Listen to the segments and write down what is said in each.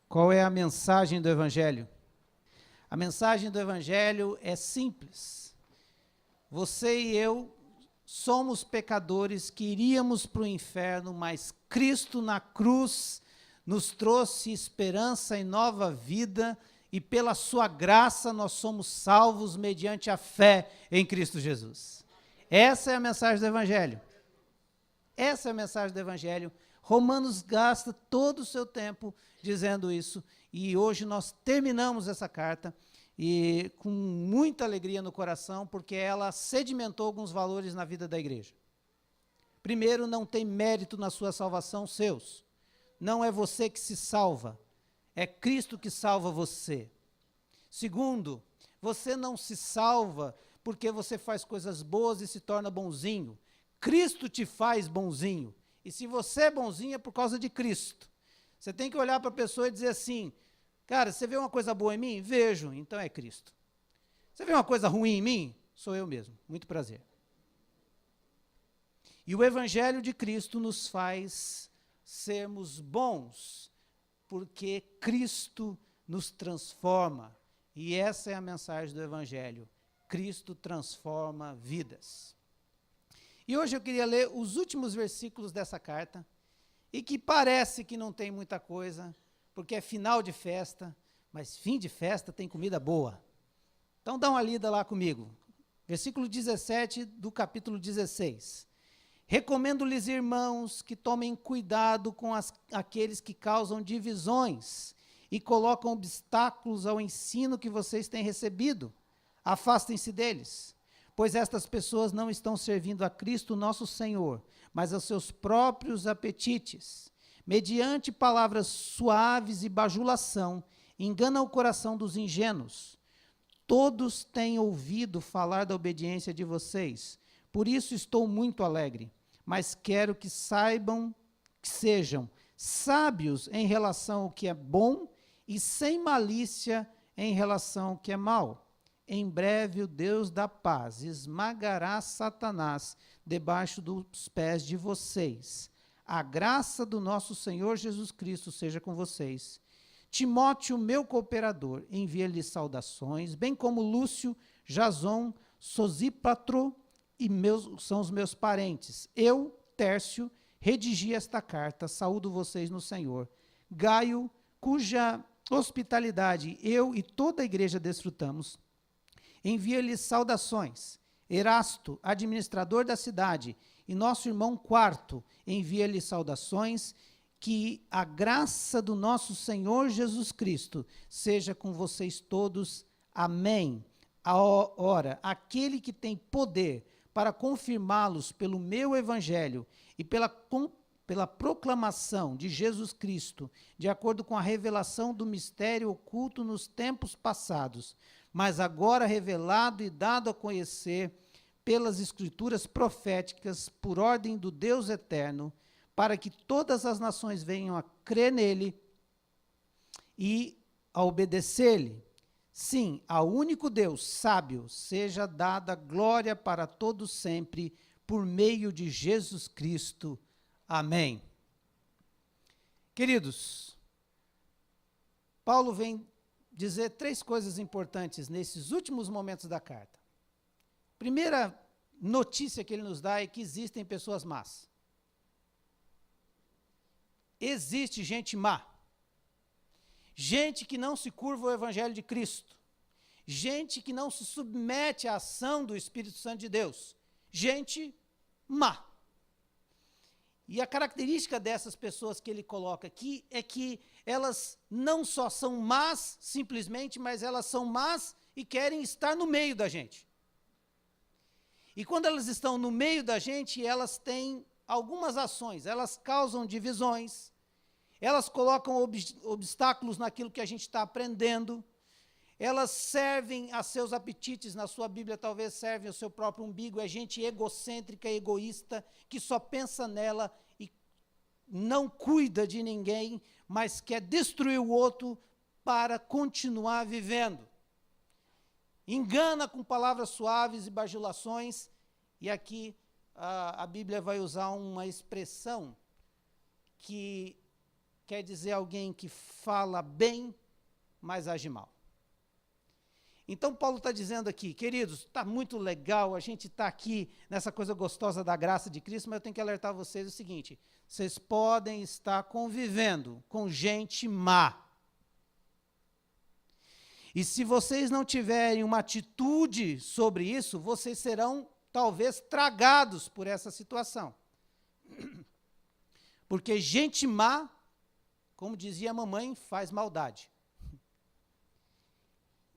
Qual é a mensagem do Evangelho? A mensagem do Evangelho é simples. Você e eu somos pecadores que iríamos para o inferno, mas Cristo na cruz nos trouxe esperança e nova vida, e pela sua graça nós somos salvos mediante a fé em Cristo Jesus. Essa é a mensagem do Evangelho. Essa é a mensagem do Evangelho. Romanos gasta todo o seu tempo dizendo isso, e hoje nós terminamos essa carta, e com muita alegria no coração, porque ela sedimentou alguns valores na vida da igreja. Primeiro, não tem mérito na sua salvação seus. Não é você que se salva, é Cristo que salva você. Segundo, você não se salva porque você faz coisas boas e se torna bonzinho. Cristo te faz bonzinho. E se você é bonzinho é por causa de Cristo. Você tem que olhar para a pessoa e dizer assim: cara, você vê uma coisa boa em mim? Vejo, então é Cristo. Você vê uma coisa ruim em mim? Sou eu mesmo, muito prazer. E o Evangelho de Cristo nos faz sermos bons, porque Cristo nos transforma. E essa é a mensagem do Evangelho. Cristo transforma vidas. E hoje eu queria ler os últimos versículos dessa carta, e que parece que não tem muita coisa, porque é final de festa, mas fim de festa tem comida boa. Então dá uma lida lá comigo. Versículo 17 do capítulo 16. Recomendo-lhes, irmãos, que tomem cuidado com aqueles que causam divisões e colocam obstáculos ao ensino que vocês têm recebido. Afastem-se deles, pois estas pessoas não estão servindo a Cristo nosso Senhor, mas aos seus próprios apetites. Mediante palavras suaves e bajulação, enganam o coração dos ingênuos. Todos têm ouvido falar da obediência de vocês, por isso estou muito alegre, mas quero que saibam, que sejam sábios em relação ao que é bom e sem malícia em relação ao que é mal. Em breve o Deus da paz esmagará Satanás debaixo dos pés de vocês. A graça do nosso Senhor Jesus Cristo seja com vocês. Timóteo, meu cooperador, envia-lhe saudações, bem como Lúcio, Jason, Sosípatro, são os meus parentes. Eu, Tércio, redigi esta carta, saúdo vocês no Senhor. Gaio, cuja hospitalidade eu e toda a igreja desfrutamos, envia-lhes saudações. Erasto, administrador da cidade, e nosso irmão Quarto, envia-lhes saudações. Que a graça do nosso Senhor Jesus Cristo seja com vocês todos. Amém. Ora, aquele que tem poder para confirmá-los pelo meu evangelho e pela proclamação de Jesus Cristo, de acordo com a revelação do mistério oculto nos tempos passados, mas agora revelado e dado a conhecer pelas escrituras proféticas, por ordem do Deus eterno, para que todas as nações venham a crer nele e a obedecer-lhe. Sim, ao único Deus sábio seja dada glória para todos sempre, por meio de Jesus Cristo. Amém. Queridos, Paulo vem dizer três coisas importantes nesses últimos momentos da carta. Primeira notícia que ele nos dá é que existem pessoas más. Existe gente má. Gente que não se curva ao Evangelho de Cristo. Gente que não se submete à ação do Espírito Santo de Deus. Gente má. E a característica dessas pessoas que ele coloca aqui é que elas não só são más, simplesmente, mas elas são más e querem estar no meio da gente. E quando elas estão no meio da gente, elas têm algumas ações, elas causam divisões, elas colocam obstáculos naquilo que a gente está aprendendo, elas servem a seus apetites, na sua Bíblia talvez servem ao seu próprio umbigo, é gente egocêntrica, egoísta, que só pensa nela e não cuida de ninguém, mas quer destruir o outro para continuar vivendo. Engana com palavras suaves e bajulações, e aqui a Bíblia vai usar uma expressão que quer dizer alguém que fala bem, mas age mal. Então, Paulo está dizendo aqui, queridos, está muito legal, a gente está aqui nessa coisa gostosa da graça de Cristo, mas eu tenho que alertar vocês o seguinte, vocês podem estar convivendo com gente má. E se vocês não tiverem uma atitude sobre isso, vocês serão, talvez, tragados por essa situação. Porque gente má, como dizia a mamãe, faz maldade.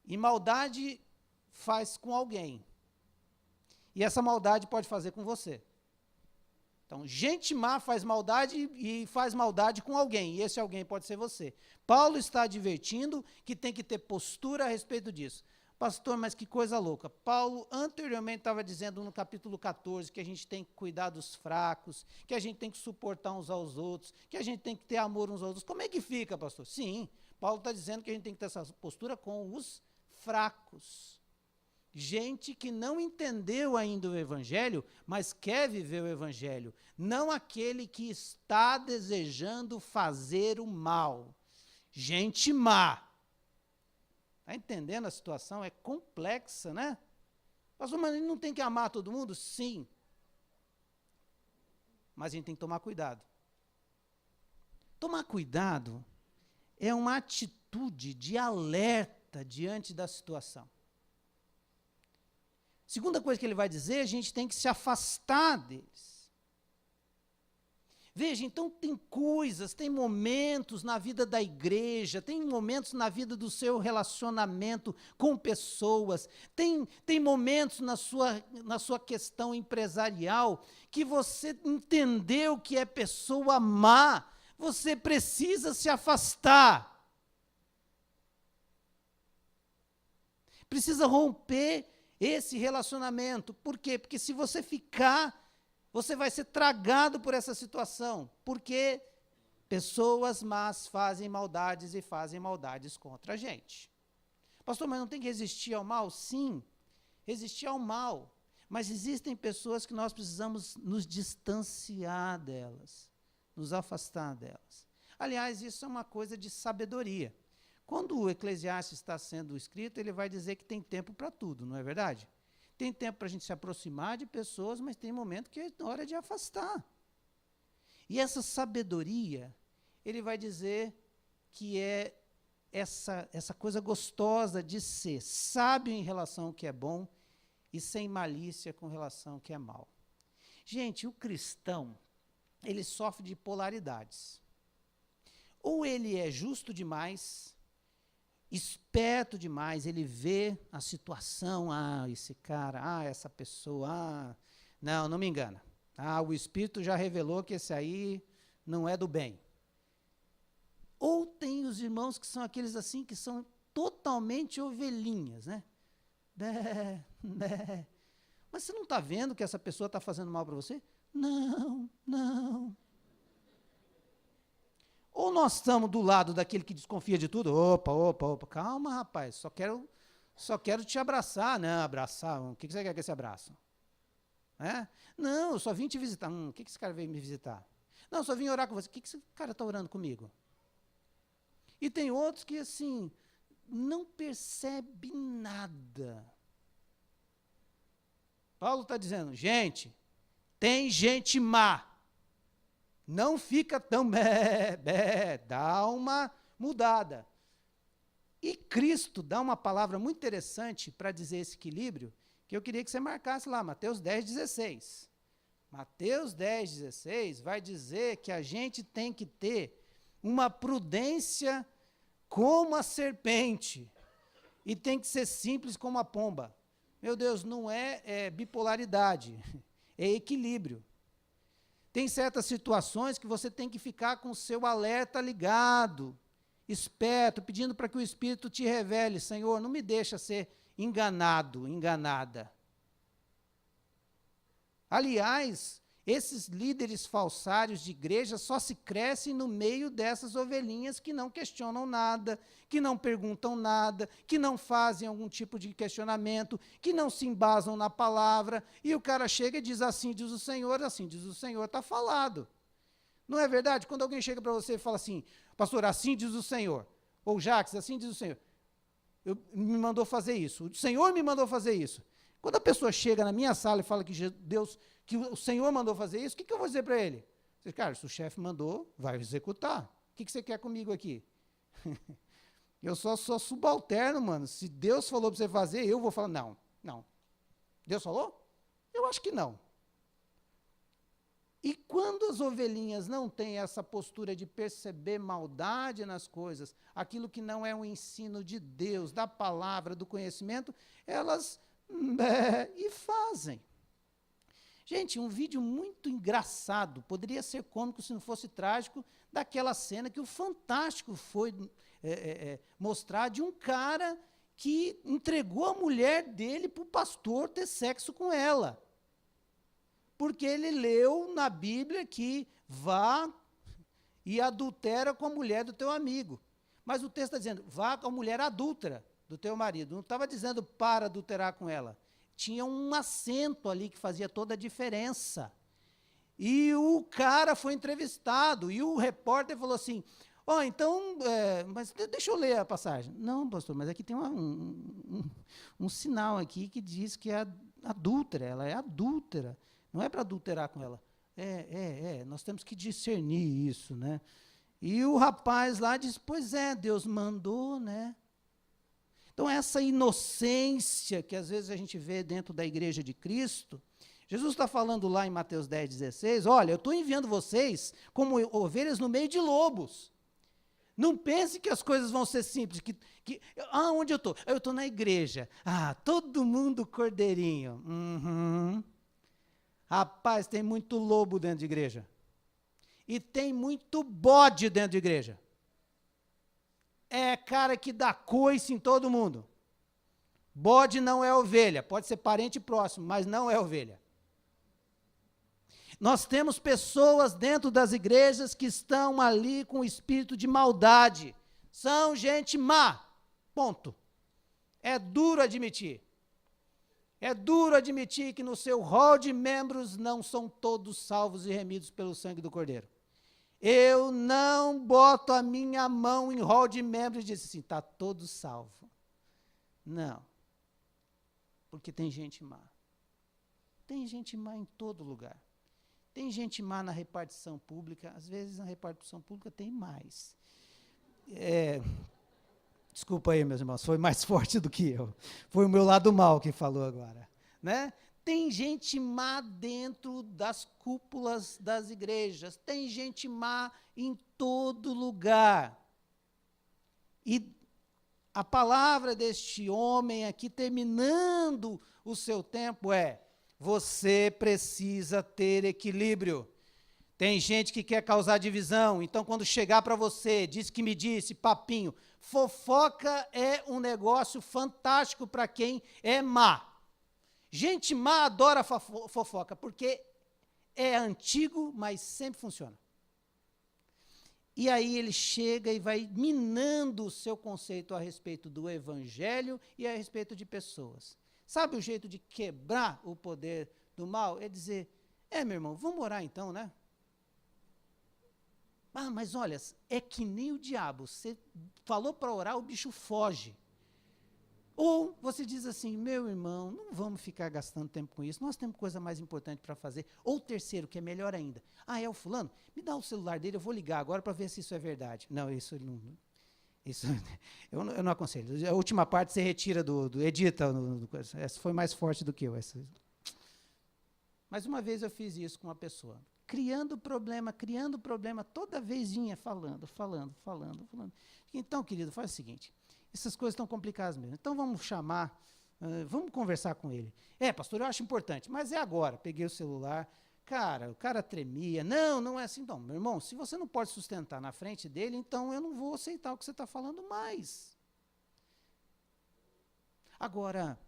E maldade faz com alguém. E essa maldade pode fazer com você. Então, gente má faz maldade e faz maldade com alguém. E esse alguém pode ser você. Paulo está advertindo que tem que ter postura a respeito disso. Pastor, mas que coisa louca. Paulo anteriormente estava dizendo no capítulo 14 que a gente tem que cuidar dos fracos, que a gente tem que suportar uns aos outros, que a gente tem que ter amor uns aos outros. Como é que fica, pastor? Sim, Paulo está dizendo que a gente tem que ter essa postura com os fracos. Gente que não entendeu ainda o Evangelho, mas quer viver o Evangelho. Não aquele que está desejando fazer o mal. Gente má. Está entendendo a situação? É complexa, né? Pastor, mas ele não tem que amar todo mundo? Sim. Mas a gente tem que tomar cuidado. Tomar cuidado é uma atitude de alerta diante da situação. Segunda coisa que ele vai dizer, a gente tem que se afastar deles. Veja, então tem coisas, tem momentos na vida da igreja, tem momentos na vida do seu relacionamento com pessoas, tem momentos na sua questão empresarial que você entendeu que é pessoa má, você precisa se afastar. Precisa romper esse relacionamento. Por quê? Porque se você ficar, você vai ser tragado por essa situação. Porque pessoas más fazem maldades e fazem maldades contra a gente. Pastor, mas não tem que resistir ao mal? Sim, resistir ao mal. Mas existem pessoas que nós precisamos nos distanciar delas, nos afastar delas. Aliás, isso é uma coisa de sabedoria. Quando o Eclesiastes está sendo escrito, ele vai dizer que tem tempo para tudo, não é verdade? Tem tempo para a gente se aproximar de pessoas, mas tem momento que é hora de afastar. E essa sabedoria, ele vai dizer que é essa coisa gostosa de ser sábio em relação ao que é bom e sem malícia com relação ao que é mal. Gente, o cristão, ele sofre de polaridades. Ou ele é justo demais, esperto demais, ele vê a situação, esse cara, essa pessoa, não me engana. O Espírito já revelou que esse aí não é do bem. Ou tem os irmãos que são aqueles assim, que são totalmente ovelhinhas, né? Mas você não está vendo que essa pessoa está fazendo mal para você? Não. Ou nós estamos do lado daquele que desconfia de tudo? Opa, calma, rapaz, só quero te abraçar. Não, abraçar, o que você quer que esse abraço? Não, eu só vim te visitar. O que esse cara veio me visitar? Não, eu só vim orar com você. O que esse cara está orando comigo? E tem outros que, assim, não percebe nada. Paulo está dizendo, gente, tem gente má. Não fica tão dá uma mudada. E Cristo dá uma palavra muito interessante para dizer esse equilíbrio, que eu queria que você marcasse lá, Mateus 10:16. Mateus 10:16 vai dizer que a gente tem que ter uma prudência como a serpente, e tem que ser simples como a pomba. Meu Deus, não é bipolaridade, é equilíbrio. Tem certas situações que você tem que ficar com o seu alerta ligado, esperto, pedindo para que o Espírito te revele, Senhor, não me deixa ser enganado, enganada. Aliás, esses líderes falsários de igreja só se crescem no meio dessas ovelhinhas que não questionam nada, que não perguntam nada, que não fazem algum tipo de questionamento, que não se embasam na palavra, e o cara chega e diz, assim diz o Senhor, está falado. Não é verdade? Quando alguém chega para você e fala assim, pastor, assim diz o Senhor, ou Jacques, assim diz o Senhor, me mandou fazer isso, o Senhor me mandou fazer isso. Quando a pessoa chega na minha sala e fala que Deus, que o Senhor mandou fazer isso, o que eu vou dizer para ele? Cara, se o chefe mandou, vai executar. O que você quer comigo aqui? Eu só sou subalterno, mano. Se Deus falou para você fazer, eu vou falar, não. Deus falou? Eu acho que não. E quando as ovelhinhas não têm essa postura de perceber maldade nas coisas, aquilo que não é um ensino de Deus, da palavra, do conhecimento, elas e fazem. Gente, um vídeo muito engraçado, poderia ser cômico se não fosse trágico, daquela cena que o Fantástico foi mostrar de um cara que entregou a mulher dele para o pastor ter sexo com ela. Porque ele leu na Bíblia que vá e adultera com a mulher do teu amigo. Mas o texto está dizendo, vá com a mulher adúltera do teu marido. Não estava dizendo para adulterar com ela. Tinha um acento ali que fazia toda a diferença. E o cara foi entrevistado, e o repórter falou assim, então, mas deixa eu ler a passagem. Não, pastor, mas aqui tem um sinal aqui que diz que é adúltera, ela é adúltera. Não é para adulterar com ela. Nós temos que discernir isso, né? E o rapaz lá disse, pois Deus mandou, né? Então, essa inocência que às vezes a gente vê dentro da igreja de Cristo, Jesus está falando lá em Mateus 10,16, olha, eu estou enviando vocês como ovelhas no meio de lobos. Não pense que as coisas vão ser simples. Onde eu estou? Eu estou na igreja. Todo mundo cordeirinho. Rapaz, tem muito lobo dentro de igreja. E tem muito bode dentro de igreja. É cara que dá coice em todo mundo. Bode não é ovelha. Pode ser parente próximo, mas não é ovelha. Nós temos pessoas dentro das igrejas que estão ali com o espírito de maldade. São gente má. Ponto. É duro admitir. É duro admitir que no seu rol de membros não são todos salvos e remidos pelo sangue do Cordeiro. Eu não boto a minha mão em rol de membros e digo assim, está todo salvo. Não. Porque tem gente má. Tem gente má em todo lugar. Tem gente má na repartição pública, às vezes na repartição pública tem mais. Desculpa aí, meus irmãos, foi mais forte do que eu. Foi o meu lado mal que falou agora. Né? Tem gente má dentro das cúpulas das igrejas, tem gente má em todo lugar. E a palavra deste homem aqui, terminando o seu tempo, você precisa ter equilíbrio. Tem gente que quer causar divisão, então quando chegar para você, diz que me disse, papinho, fofoca é um negócio fantástico para quem é má. Gente má adora fofoca, porque é antigo, mas sempre funciona. E aí ele chega e vai minando o seu conceito a respeito do evangelho e a respeito de pessoas. Sabe o jeito de quebrar o poder do mal? É dizer, meu irmão, vamos orar então, né? Mas olha, é que nem o diabo, você falou para orar, o bicho foge. Ou você diz assim, meu irmão, não vamos ficar gastando tempo com isso, nós temos coisa mais importante para fazer. Ou terceiro, que é melhor ainda, é o fulano, me dá o celular dele, eu vou ligar agora para ver se isso é verdade. Não, isso não... Isso, eu não aconselho. A última parte você retira edita. Essa foi mais forte do que eu. Mas uma vez eu fiz isso com uma pessoa. Criando problema, toda vez vinha falando. Então, querido, faz o seguinte, essas coisas estão complicadas mesmo. Então vamos chamar, vamos conversar com ele. Pastor, eu acho importante, mas é agora. Peguei o celular, o cara tremia. Não é assim. Não, meu irmão, se você não pode sustentar na frente dele, então eu não vou aceitar o que você está falando mais. Agora,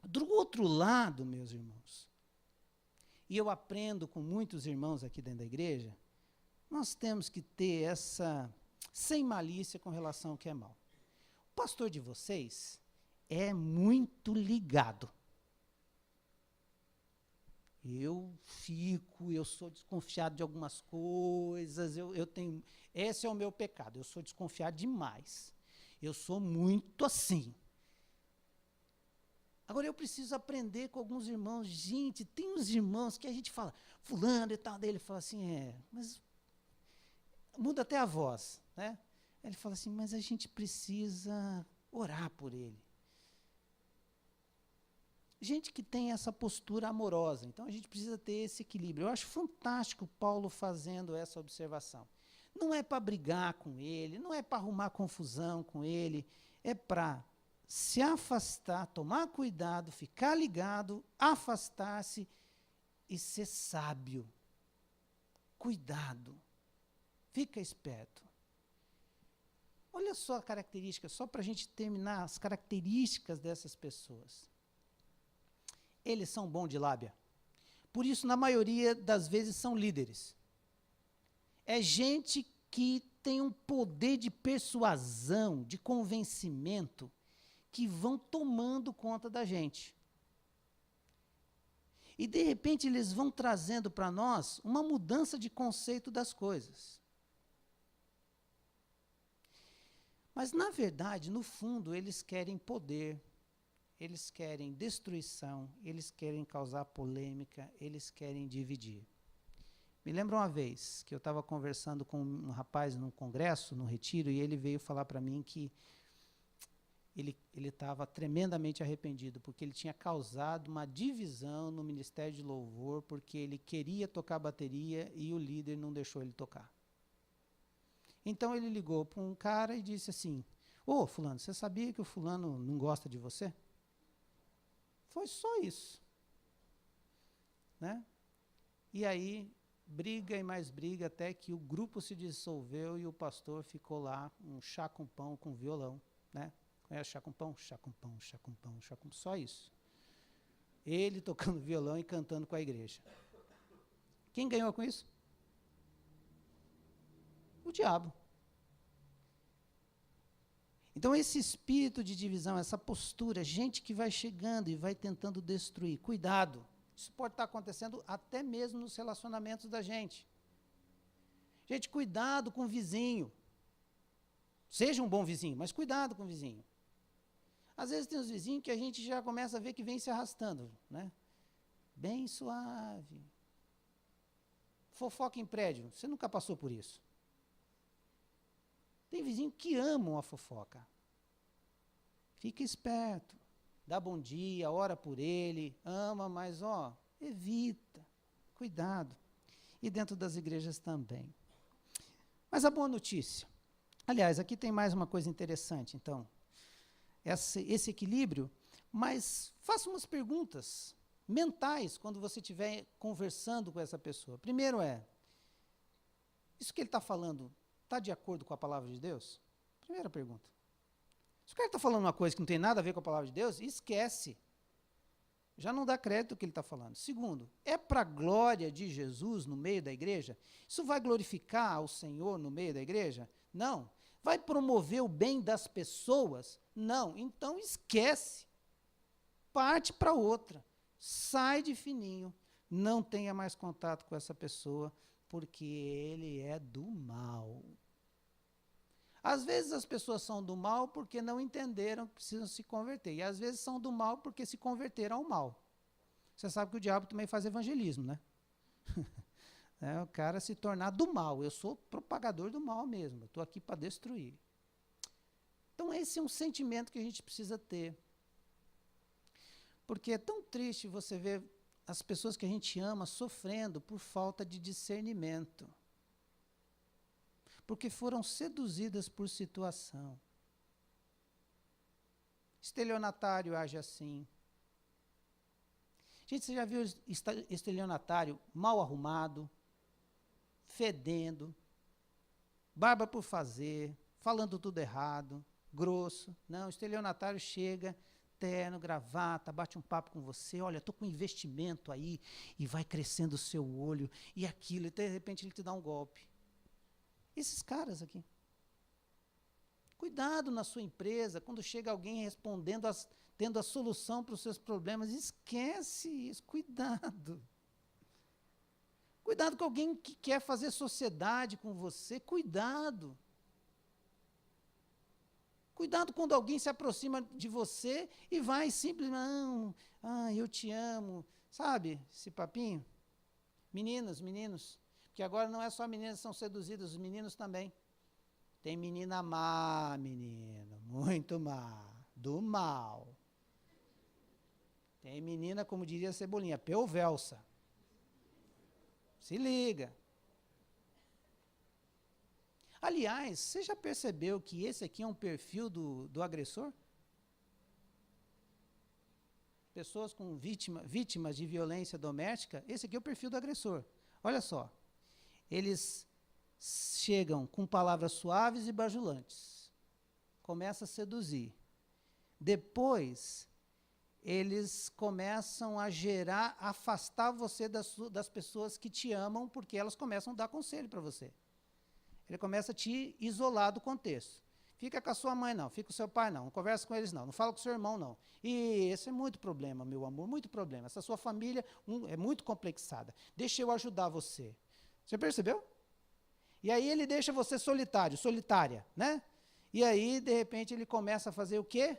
do outro lado, meus irmãos, e eu aprendo com muitos irmãos aqui dentro da igreja, nós temos que ter essa, sem malícia com relação ao que é mal. O pastor de vocês é muito ligado. eu sou desconfiado de algumas coisas, esse é o meu pecado, eu sou desconfiado demais. Eu sou muito assim. Agora eu preciso aprender com alguns irmãos. Gente, tem uns irmãos que a gente fala, fulano e tal, daí ele fala assim, mas muda até a voz, né? Ele fala assim, mas a gente precisa orar por ele. Gente que tem essa postura amorosa, então a gente precisa ter esse equilíbrio. Eu acho fantástico Paulo fazendo essa observação. Não é para brigar com ele, não é para arrumar confusão com ele, é para se afastar, tomar cuidado, ficar ligado, afastar-se e ser sábio. Cuidado. Fica esperto. Olha só a característica, só para a gente terminar, as características dessas pessoas. Eles são bons de lábia. Por isso, na maioria das vezes, são líderes. É gente que tem um poder de persuasão, de convencimento, que vão tomando conta da gente. E, de repente, eles vão trazendo para nós uma mudança de conceito das coisas. Mas, na verdade, no fundo, eles querem poder, eles querem destruição, eles querem causar polêmica, eles querem dividir. Me lembro uma vez que eu estava conversando com um rapaz num congresso, num retiro, e ele veio falar para mim que ele estava tremendamente arrependido, porque ele tinha causado uma divisão no Ministério de Louvor, porque ele queria tocar bateria e o líder não deixou ele tocar. Então ele ligou para um cara e disse assim, ô fulano, você sabia que o fulano não gosta de você? Foi só isso. Né? E aí, briga e mais briga, até que o grupo se dissolveu e o pastor ficou lá, um chá com pão, com violão. Né? Conhece chá com pão? Chá com pão, chá com pão, chá com pão. Só isso. Ele tocando violão e cantando com a igreja. Quem ganhou com isso? O diabo. Então, esse espírito de divisão, essa postura, gente que vai chegando e vai tentando destruir, cuidado. Isso pode estar acontecendo até mesmo nos relacionamentos da gente. Gente, cuidado com o vizinho. Seja um bom vizinho, mas cuidado com o vizinho. Às vezes tem os vizinhos que a gente já começa a ver que vem se arrastando, né? Bem suave. Fofoca em prédio, você nunca passou por isso. Tem vizinho que amam a fofoca. Fica esperto. Dá bom dia, ora por ele, ama, mas evita. Cuidado. E dentro das igrejas também. Mas a boa notícia. Aliás, aqui tem mais uma coisa interessante, então. Esse equilíbrio, mas faça umas perguntas mentais quando você estiver conversando com essa pessoa. Primeiro isso que ele está falando está de acordo com a palavra de Deus? Primeira pergunta. Se o cara está falando uma coisa que não tem nada a ver com a palavra de Deus, esquece. Já não dá crédito ao que ele está falando. Segundo, é para a glória de Jesus no meio da igreja? Isso vai glorificar o Senhor no meio da igreja? Não. Vai promover o bem das pessoas? Não. Então esquece. Parte para outra. Sai de fininho. Não tenha mais contato com essa pessoa, porque ele é do mal. Às vezes as pessoas são do mal porque não entenderam que precisam se converter. E às vezes são do mal porque se converteram ao mal. Você sabe que o diabo também faz evangelismo, né? O cara se tornar do mal. Eu sou propagador do mal mesmo. Eu estou aqui para destruir. Então esse é um sentimento que a gente precisa ter. Porque é tão triste você ver as pessoas que a gente ama sofrendo por falta de discernimento. Porque foram seduzidas por situação. Estelionatário age assim. Gente, você já viu estelionatário mal arrumado, fedendo, barba por fazer, falando tudo errado, grosso? Não, o estelionatário chega, terno, gravata, bate um papo com você, olha, estou com um investimento aí, e vai crescendo o seu olho, e aquilo, e de repente ele te dá um golpe. Esses caras aqui. Cuidado na sua empresa, quando chega alguém respondendo, tendo a solução para os seus problemas, esquece isso, cuidado. Cuidado com alguém que quer fazer sociedade com você. Cuidado. Cuidado quando alguém se aproxima de você e vai simplesmente, não, eu te amo. Sabe, esse papinho? Meninos. Porque agora não é só meninas que são seduzidas, os meninos também. Tem menina má, menino, muito má, do mal. Tem menina, como diria a Cebolinha, pelvelsa. Se liga. Aliás, você já percebeu que esse aqui é um perfil do agressor? Pessoas com vítimas de violência doméstica, esse aqui é o perfil do agressor. Olha só, eles chegam com palavras suaves e bajulantes, começa a seduzir. Depois, eles começam a afastar você das pessoas que te amam, porque elas começam a dar conselho para você. Ele começa a te isolar do contexto. Fica com a sua mãe, não. Fica com o seu pai, não conversa com eles, não. Não fala com o seu irmão, não. E esse é muito problema, meu amor, muito problema. Essa sua família é muito complexada. Deixa eu ajudar você. Você percebeu? E aí ele deixa você solitária, né? E aí, de repente, ele começa a fazer o quê?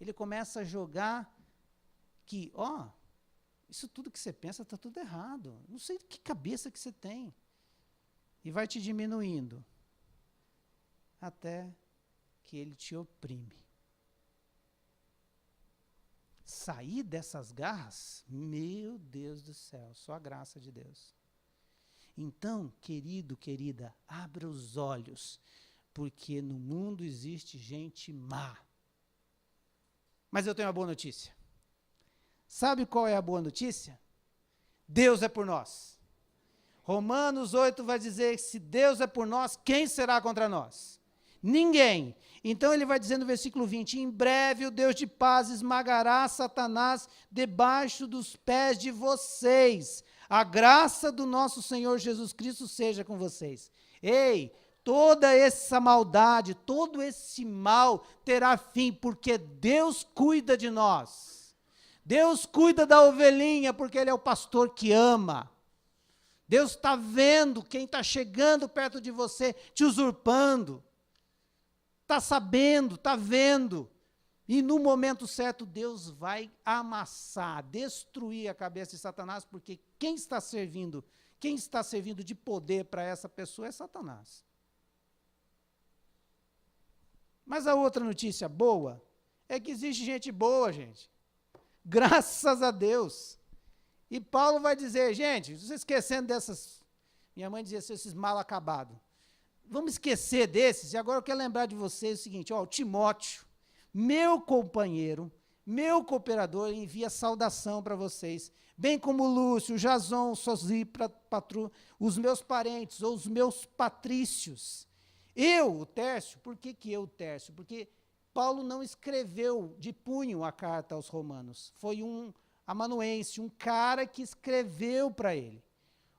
Ele começa a jogar que, isso tudo que você pensa está tudo errado. Não sei que cabeça que você tem. E vai te diminuindo. Até que ele te oprime. Sair dessas garras, meu Deus do céu, só a graça de Deus. Então, querido, querida, abra os olhos, porque no mundo existe gente má. Mas eu tenho uma boa notícia. Sabe qual é a boa notícia? Deus é por nós. Romanos 8 vai dizer que se Deus é por nós, quem será contra nós? Ninguém. Então ele vai dizer no versículo 20, em breve o Deus de paz esmagará Satanás debaixo dos pés de vocês. A graça do nosso Senhor Jesus Cristo seja com vocês. Ei, toda essa maldade, todo esse mal terá fim, porque Deus cuida de nós. Deus cuida da ovelhinha, porque Ele é o pastor que ama. Deus está vendo quem está chegando perto de você, te usurpando. Está sabendo, está vendo. E no momento certo, Deus vai amassar, destruir a cabeça de Satanás, porque quem está servindo de poder para essa pessoa é Satanás. Mas a outra notícia boa é que existe gente boa, gente. Graças a Deus. E Paulo vai dizer, gente, vocês esquecendo dessas, minha mãe dizia assim, esses mal acabados. Vamos esquecer desses, e agora eu quero lembrar de vocês o seguinte, o Timóteo, meu companheiro, meu cooperador, envia saudação para vocês, bem como Lúcio, Jason, Sosípatro, os meus parentes, ou os meus patrícios. Eu, o Tércio, por que eu, Tércio? Porque Paulo não escreveu de punho a carta aos romanos, foi um amanuense, um cara que escreveu para ele,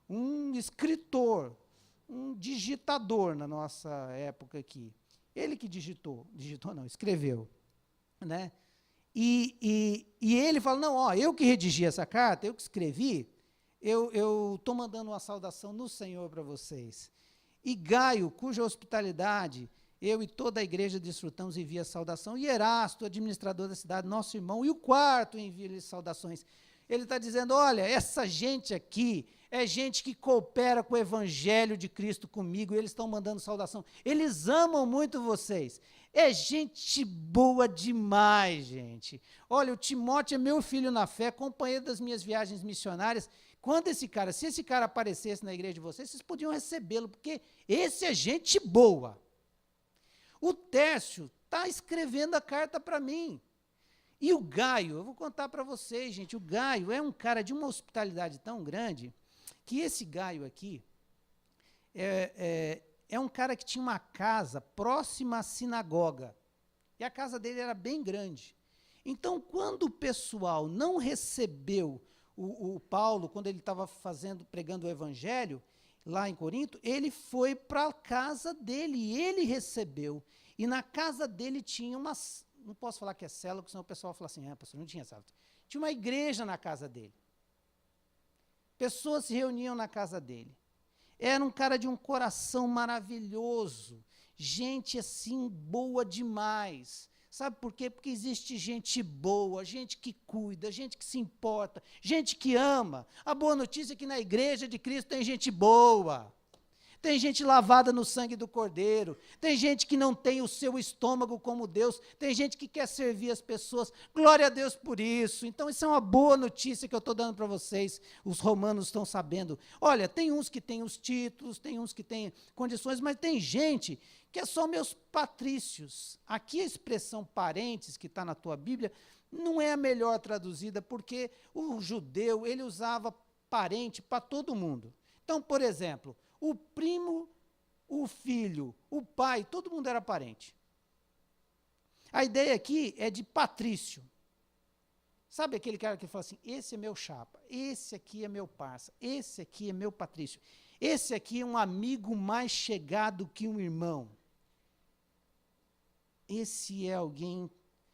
um escritor, um digitador na nossa época aqui. Ele que escreveu. Né? E ele fala, não, eu que redigi essa carta, eu que escrevi, eu estou mandando uma saudação no Senhor para vocês. E Gaio, cuja hospitalidade eu e toda a igreja desfrutamos, envia saudação, e Erasto, administrador da cidade, nosso irmão, e o quarto envia-lhe saudações. Ele está dizendo, olha, essa gente aqui é gente que coopera com o evangelho de Cristo comigo, e eles estão mandando saudação. Eles amam muito vocês. É gente boa demais, gente. Olha, o Timóteo é meu filho na fé, companheiro das minhas viagens missionárias. Se esse cara aparecesse na igreja de vocês, vocês podiam recebê-lo, porque esse é gente boa. O Tércio está escrevendo a carta para mim. E o Gaio, eu vou contar para vocês, gente, o Gaio é um cara de uma hospitalidade tão grande, que esse Gaio aqui é um cara que tinha uma casa próxima à sinagoga. E a casa dele era bem grande. Então, quando o pessoal não recebeu o Paulo, quando ele estava pregando o evangelho, lá em Corinto, ele foi para a casa dele, e ele recebeu. E na casa dele tinha não posso falar que é célula, porque senão o pessoal fala assim, pastor, não tinha célula. Tinha uma igreja na casa dele. Pessoas se reuniam na casa dele. Era um cara de um coração maravilhoso, gente assim boa demais. Sabe por quê? Porque existe gente boa, gente que cuida, gente que se importa, gente que ama. A boa notícia é que na igreja de Cristo tem gente boa. Tem gente lavada no sangue do Cordeiro, tem gente que não tem o seu estômago como Deus, tem gente que quer servir as pessoas, glória a Deus por isso. Então isso é uma boa notícia que eu estou dando para vocês, os romanos estão sabendo. Olha, tem uns que têm os títulos, tem uns que têm condições, mas tem gente que é só meus patrícios. Aqui a expressão parentes, que está na tua Bíblia, não é a melhor traduzida, porque o judeu, ele usava parente para todo mundo. Então, por exemplo, o primo, o filho, o pai, todo mundo era parente. A ideia aqui é de patrício. Sabe aquele cara que fala assim, esse é meu chapa, esse aqui é meu parça, esse aqui é meu patrício, esse aqui é um amigo mais chegado que um irmão. Esse é alguém,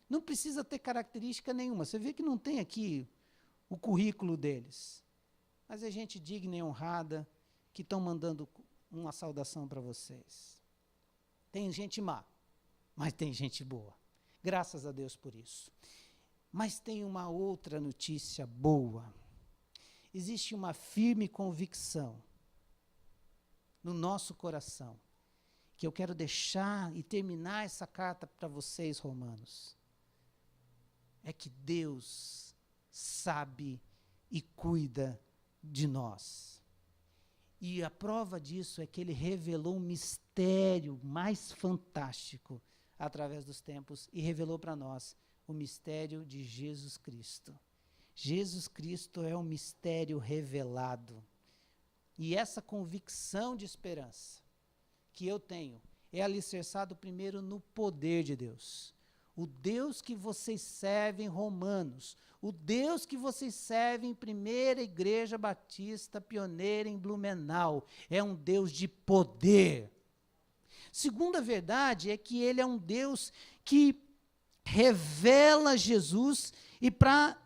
não precisa ter característica nenhuma, você vê que não tem aqui o currículo deles, mas é gente digna e honrada, que estão mandando uma saudação para vocês. Tem gente má, mas tem gente boa. Graças a Deus por isso. Mas tem uma outra notícia boa. Existe uma firme convicção no nosso coração, que eu quero deixar e terminar essa carta para vocês, romanos. É que Deus sabe e cuida de nós. E a prova disso é que ele revelou um mistério mais fantástico através dos tempos e revelou para nós o mistério de Jesus Cristo. Jesus Cristo é um mistério revelado. E essa convicção de esperança que eu tenho é alicerçado primeiro no poder de Deus. O Deus que vocês servem, Romanos, o Deus que vocês servem, Primeira Igreja Batista Pioneira em Blumenau, é um Deus de poder. Segunda verdade é que ele é um Deus que revela Jesus e para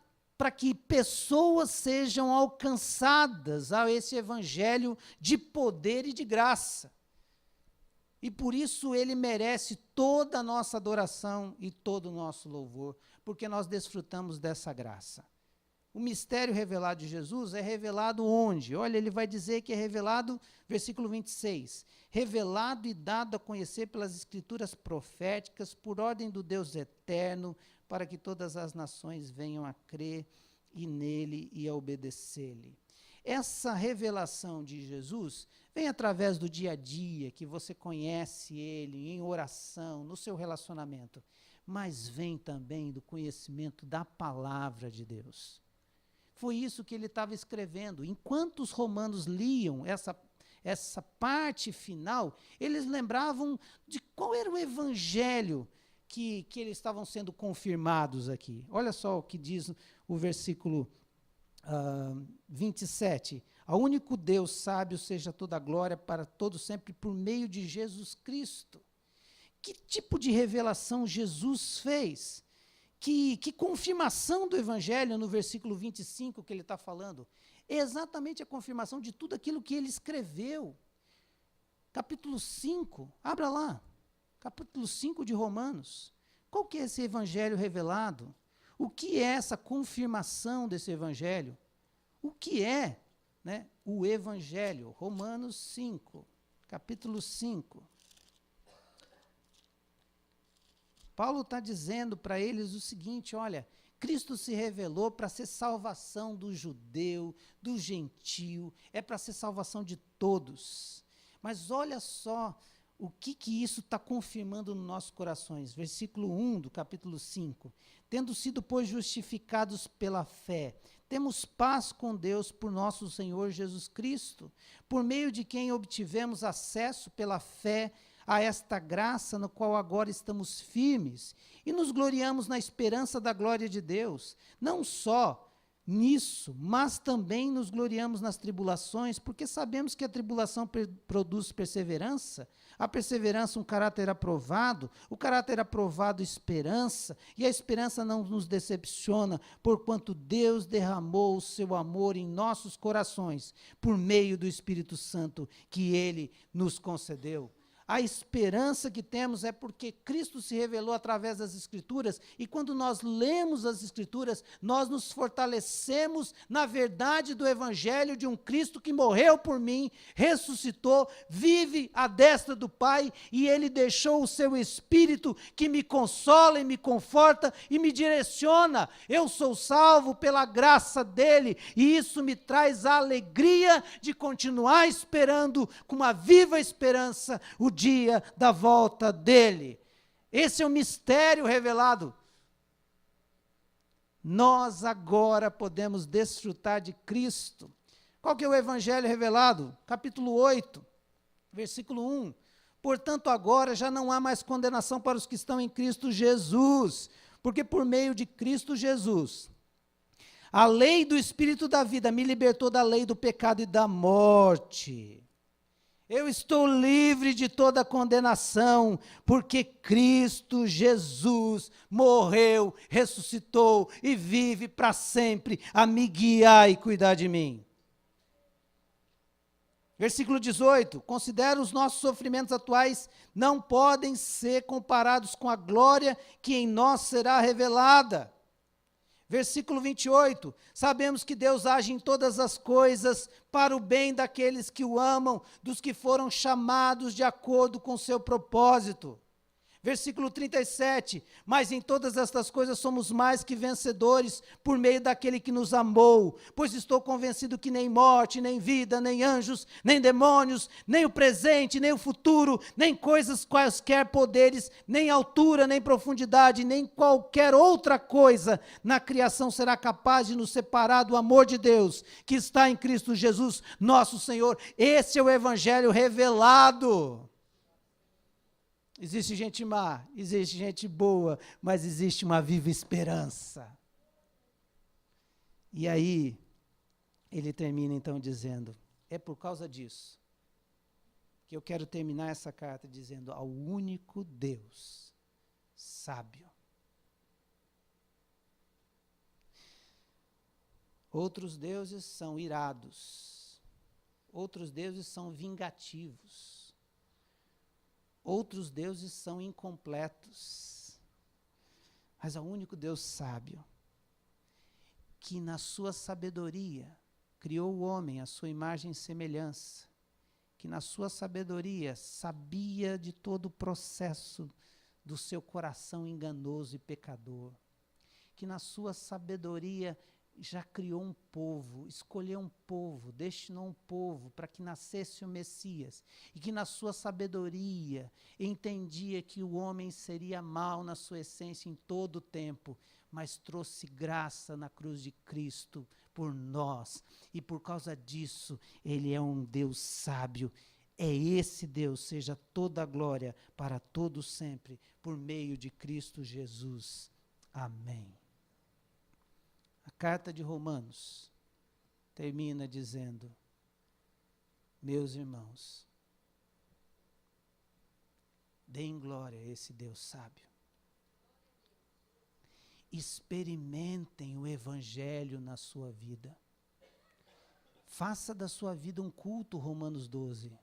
que pessoas sejam alcançadas a esse evangelho de poder e de graça. E por isso ele merece toda a nossa adoração e todo o nosso louvor, porque nós desfrutamos dessa graça. O mistério revelado de Jesus é revelado onde? Olha, ele vai dizer que é revelado, versículo 26, revelado e dado a conhecer pelas escrituras proféticas, por ordem do Deus eterno, para que todas as nações venham a crer e nele e a obedecer-lhe. Essa revelação de Jesus vem através do dia a dia, que você conhece ele em oração, no seu relacionamento, mas vem também do conhecimento da palavra de Deus. Foi isso que ele estava escrevendo. Enquanto os romanos liam essa parte final, eles lembravam de qual era o evangelho que eles estavam sendo confirmados aqui. Olha só o que diz o versículo 27. Ao único Deus sábio seja toda a glória para todos sempre por meio de Jesus Cristo. Que tipo de revelação Jesus fez? Que confirmação do evangelho no versículo 25 que ele está falando? É exatamente a confirmação de tudo aquilo que ele escreveu. Capítulo 5, abra lá. Capítulo 5 de Romanos. Qual que é esse evangelho revelado? O que é essa confirmação desse evangelho? O que é, né, o evangelho? Romanos 5, capítulo 5. Paulo está dizendo para eles o seguinte, olha, Cristo se revelou para ser salvação do judeu, do gentio, é para ser salvação de todos. Mas olha só o que isso está confirmando nos nossos corações. Versículo 1 do capítulo 5. Tendo sido, pois, justificados pela fé, temos paz com Deus por nosso Senhor Jesus Cristo, por meio de quem obtivemos acesso pela fé a esta graça no qual agora estamos firmes e nos gloriamos na esperança da glória de Deus. Não só nisso, mas também nos gloriamos nas tribulações, porque sabemos que a tribulação produz perseverança, a perseverança um caráter aprovado, o caráter aprovado esperança, e a esperança não nos decepciona, porquanto Deus derramou o seu amor em nossos corações, por meio do Espírito Santo que Ele nos concedeu. A esperança que temos é porque Cristo se revelou através das Escrituras, e quando nós lemos as Escrituras, nós nos fortalecemos na verdade do Evangelho de um Cristo que morreu por mim, ressuscitou, vive à destra do Pai, e Ele deixou o seu Espírito que me consola e me conforta e me direciona. Eu sou salvo pela graça dEle, e isso me traz a alegria de continuar esperando com uma viva esperança o dia da volta dele. Esse é o mistério revelado. Nós agora podemos desfrutar de Cristo. Qual que é o evangelho revelado? Capítulo 8, versículo 1. Portanto, agora já não há mais condenação para os que estão em Cristo Jesus, porque por meio de Cristo Jesus, a lei do Espírito da vida me libertou da lei do pecado e da morte. Eu estou livre de toda condenação, porque Cristo Jesus morreu, ressuscitou e vive para sempre a me guiar e cuidar de mim. Versículo 18, considero os nossos sofrimentos atuais não podem ser comparados com a glória que em nós será revelada. Versículo 28, sabemos que Deus age em todas as coisas para o bem daqueles que o amam, dos que foram chamados de acordo com o seu propósito. Versículo 37, mas em todas estas coisas somos mais que vencedores por meio daquele que nos amou, pois estou convencido que nem morte, nem vida, nem anjos, nem demônios, nem o presente, nem o futuro, nem coisas quaisquer poderes, nem altura, nem profundidade, nem qualquer outra coisa na criação será capaz de nos separar do amor de Deus, que está em Cristo Jesus, nosso Senhor. Esse é o evangelho revelado. Existe gente má, existe gente boa, mas existe uma viva esperança. E aí, ele termina então dizendo, é por causa disso que eu quero terminar essa carta dizendo ao único Deus sábio. Outros deuses são irados, outros deuses são vingativos. Outros deuses são incompletos, mas ao único Deus sábio, que na sua sabedoria criou o homem à sua imagem e semelhança, que na sua sabedoria sabia de todo o processo do seu coração enganoso e pecador, que na sua sabedoria já criou um povo, escolheu um povo, destinou um povo para que nascesse o Messias, e que na sua sabedoria entendia que o homem seria mau na sua essência em todo o tempo, mas trouxe graça na cruz de Cristo por nós, e por causa disso, Ele é um Deus sábio. É esse Deus, seja toda a glória para todos sempre, por meio de Cristo Jesus. Amém. A carta de Romanos termina dizendo, meus irmãos, deem glória a esse Deus sábio. Experimentem o evangelho na sua vida. Faça da sua vida um culto, Romanos 12.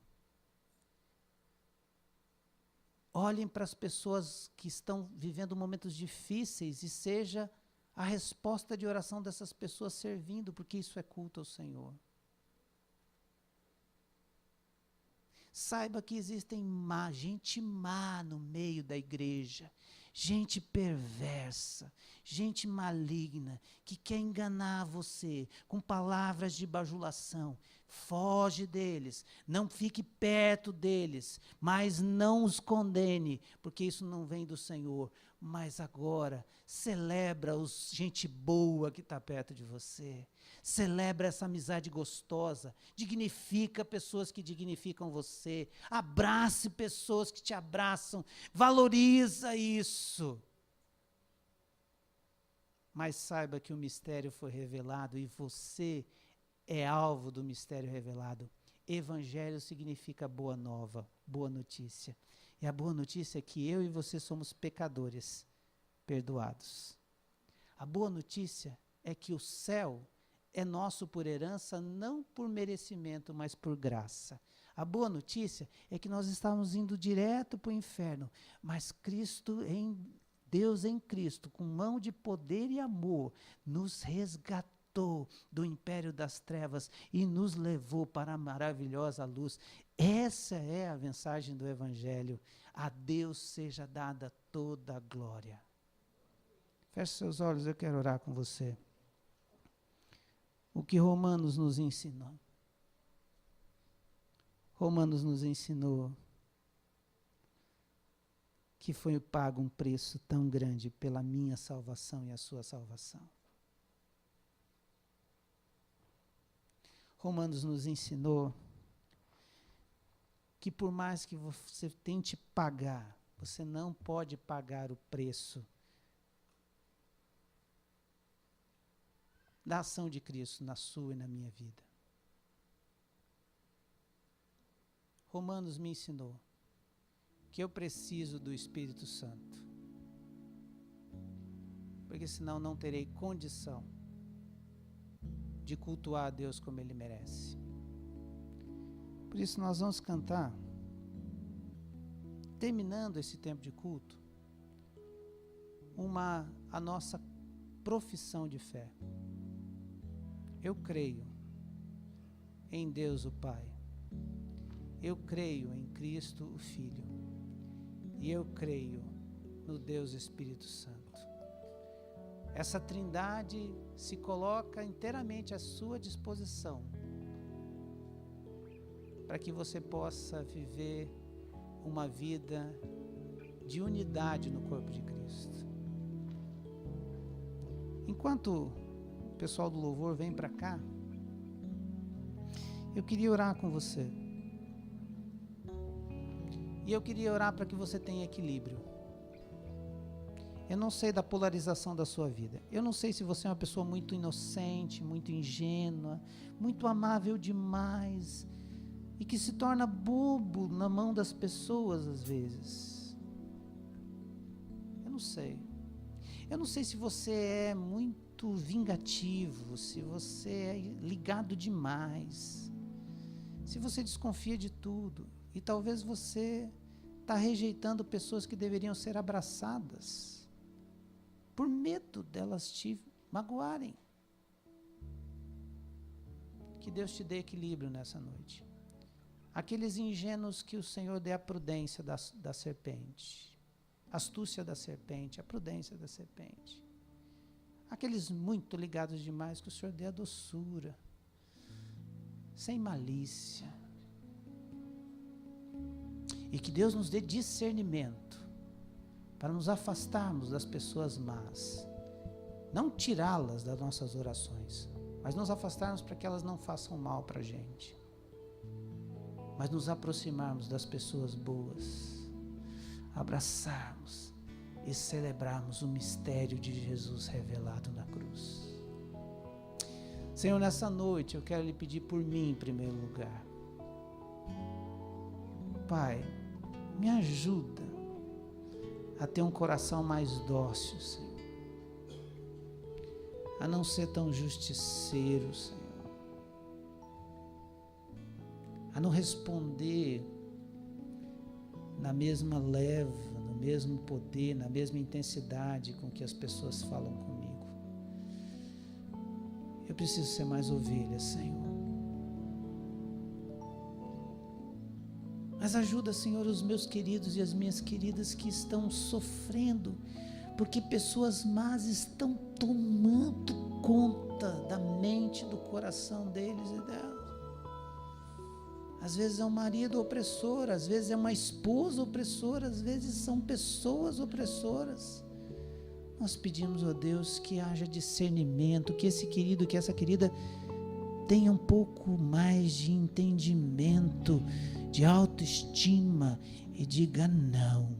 Olhem para as pessoas que estão vivendo momentos difíceis e seja a resposta de oração dessas pessoas servindo, porque isso é culto ao Senhor. Saiba que existem gente má no meio da igreja, gente perversa, gente maligna, que quer enganar você com palavras de bajulação. Foge deles, não fique perto deles, mas não os condene, porque isso não vem do Senhor. Mas agora, celebra gente boa que está perto de você. Celebra essa amizade gostosa. Dignifica pessoas que dignificam você. Abrace pessoas que te abraçam. Valoriza isso. mas saiba que o mistério foi revelado e você é alvo do mistério revelado. Evangelho significa boa nova, boa notícia. E a boa notícia é que eu e você somos pecadores, perdoados. A boa notícia é que o céu é nosso por herança, não por merecimento, mas por graça. A boa notícia é que nós estávamos indo direto para o inferno, mas Deus em Cristo, com mão de poder e amor, nos resgatou do império das trevas e nos levou para a maravilhosa luz. Essa é a mensagem do Evangelho. A Deus seja dada toda a glória. Feche seus olhos, eu quero orar com você. O que Romanos nos ensinou? Romanos nos ensinou que foi pago um preço tão grande pela minha salvação e a sua salvação. Romanos nos ensinou que por mais que você tente pagar, você não pode pagar o preço da ação de Cristo na sua e na minha vida. Romanos me ensinou que eu preciso do Espírito Santo, porque senão não terei condição de cultuar a Deus como Ele merece. Por isso nós vamos cantar, terminando esse tempo de culto, a nossa profissão de fé. Eu creio em Deus o Pai. Eu creio em Cristo o Filho. E eu creio no Deus Espírito Santo. Essa trindade se coloca inteiramente à sua disposição para que você possa viver uma vida de unidade no corpo de Cristo. Enquanto o pessoal do louvor vem para cá, eu queria orar com você. E eu queria orar para que você tenha equilíbrio. Eu não sei da polarização da sua vida. Eu não sei se você é uma pessoa muito inocente, muito ingênua, muito amável demais e que se torna bobo na mão das pessoas às vezes. Eu não sei. Eu não sei se você é muito vingativo, se você é ligado demais, se você desconfia de tudo e talvez você está rejeitando pessoas que deveriam ser abraçadas por medo delas te magoarem. Que Deus te dê equilíbrio nessa noite. Aqueles ingênuos que o Senhor dê a prudência da serpente, a astúcia da serpente, a prudência da serpente. Aqueles muito ligados demais, que o Senhor dê a doçura, sem malícia. E que Deus nos dê discernimento para nos afastarmos das pessoas más. Não tirá-las das nossas orações, mas nos afastarmos para que elas não façam mal para a gente. Mas nos aproximarmos das pessoas boas, abraçarmos e celebrarmos o mistério de Jesus revelado na cruz. Senhor, nessa noite eu quero lhe pedir por mim em primeiro lugar. Pai, me ajuda a ter um coração mais dócil, Senhor. A não ser tão justiceiro, Senhor. A não responder na mesma leva, no mesmo poder, na mesma intensidade com que as pessoas falam comigo. Eu preciso ser mais ovelha, Senhor. Mas ajuda, Senhor, os meus queridos e as minhas queridas que estão sofrendo, porque pessoas más estão tomando conta da mente, do coração deles e delas. Às vezes é um marido opressor, às vezes é uma esposa opressora, às vezes são pessoas opressoras. Nós pedimos, ó Deus, que haja discernimento, que esse querido, que essa querida tenha um pouco mais de entendimento, de autoestima e diga não.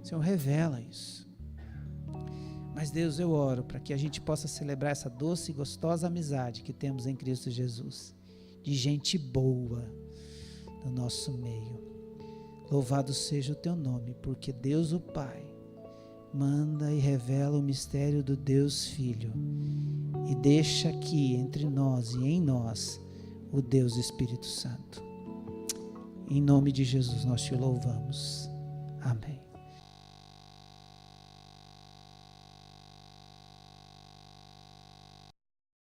Senhor, revela isso. Mas, Deus, eu oro para que a gente possa celebrar essa doce e gostosa amizade que temos em Cristo Jesus, de gente boa no nosso meio. Louvado seja o teu nome, porque Deus o Pai manda e revela o mistério do Deus Filho e deixa aqui entre nós e em nós o Deus Espírito Santo. Em nome de Jesus nós te louvamos. Amém.